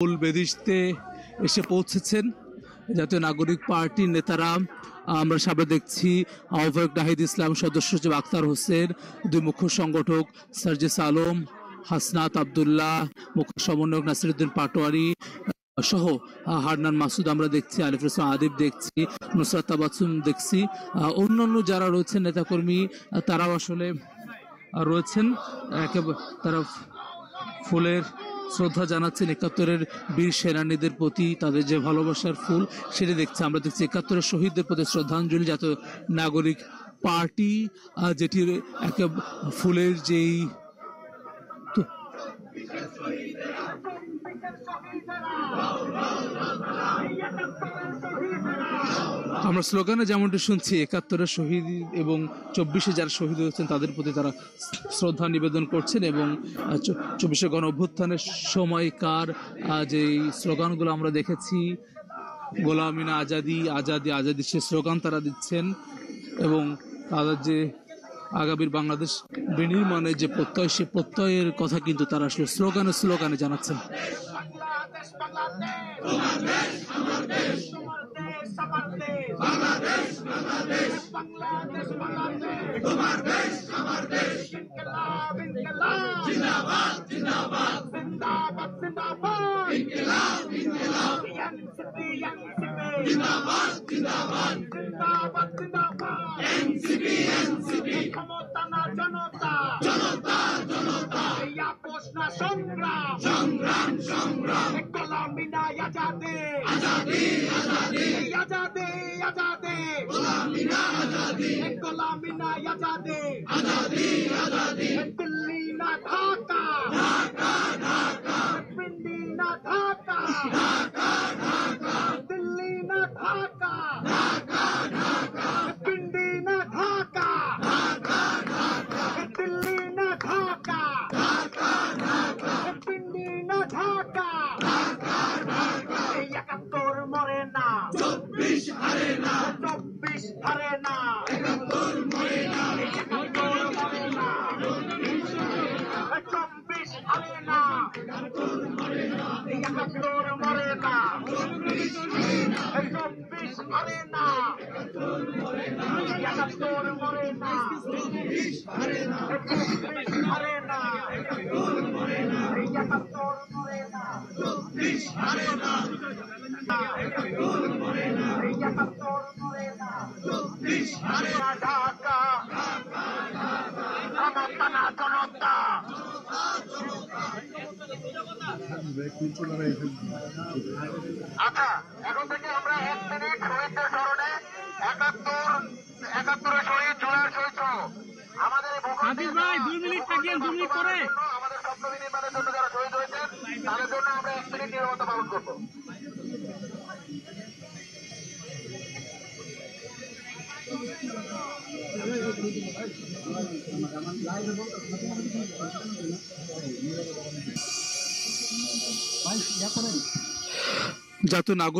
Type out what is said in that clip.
মূল বেদিতে এসে পৌঁছেছেন জাতীয় নাগরিক পার্টির নেতারা। আমরা সামনে দেখছি আহ্বায়ক নাহিদ ইসলাম, সদস্য সচিব আখতার হোসেন, দুই মুখ্য সংগঠক সার্জিস আলম, হাসনাত আবদুল্লাহ, মুখ্য সমন্বয়ক নাসিরউদ্দিন পাটোয়ারি সহ হারনান মাসুদ আমরা দেখছি, আলিফুল ইসলাম আদিব দেখছি, নুসরাত তাবাসসুম দেখছি, অন্যান্য যারা রয়েছেন নেতাকর্মী তারাও আসলে রয়েছেন। তারা ফুলের শ্রদ্ধা জানাচ্ছেন একাত্তরের বীর সেনানীদের প্রতি, তাদের যে ভালোবাসার ফুল সেটি দেখছি। আমরা দেখছি একাত্তরের শহীদদের প্রতি শ্রদ্ধাঞ্জলি জাতীয় নাগরিক পার্টি, যেটির একে ফুলের যেই আমরা স্লোগানে যেমনটি শুনছি, একাত্তরের শহীদ এবং 24-এ যারা শহীদ হয়েছেন তাদের প্রতি তারা শ্রদ্ধা নিবেদন করছেন। এবং 24-এ গণ অভ্যুত্থানের সময়কার যে স্লোগানগুলো আমরা দেখেছি, গোলামি না আজাদি, আজাদি আজাদি, সে স্লোগান তারা দিচ্ছেন। এবং তাদের যে আগামীর বাংলাদেশ বিনির্মাণের যে প্রত্যয়, সে প্রত্যয়ের কথা কিন্তু তারা আসলে স্লোগানে জানাচ্ছেন। সংগ্রাম সংগ্রাম সংগ্রাম গোলামি না আজাদি আজাদি আজাদি আজাদি আজাদি গোলামি না আজাদি গোলামি না আজাদি আজাদি আজাদি দিল্লি না ঢাকা ঢাকা ঢাকা পিন্ডি না ঢাকা ঢাকা ঢাকা দিল্লি না ঢাকা ঢাকা ঢাকা পিন্ডি না ঢাকা ঢাকা ঢাকা দিল্লি না ঢাকা ঢাকা ঢাকা পিন্ডি না ঢাকা ঢাকা ঢাকা একাত্তর মরে না 24 হারে না 24 হারে না একাত্তর মরে না একাত্তর মরে না 24 হারে না একাত্তর মরে না একাত্তর মরে না 24 হারে না 24 হারে না একাত্তর মরে না 24 হারে না 24 হারে না একাত্তর মরে না একাত্তর মরে না 24 হারে না একাত্তর মরে না একাত্তর মরে না 24 হারে না ঢাকা ঢাকা ঢাকা জনতা আচ্ছা, এখন থেকে আমরা 1 মিনিট শহীদদের স্মরণে 71 শহীদ, জুলাই শহীদ সহ আমাদের আদিল ভাই 2 মিনিট থাকেন, 2 মিনিট পরে আমাদের স্বপ্ন নির্মাণের জন্য যারা শহীদ হয়েছেন তাদের জন্য আমরা 1 মিনিট নীরবতা পালন করবো। জাতীয় নাগরিক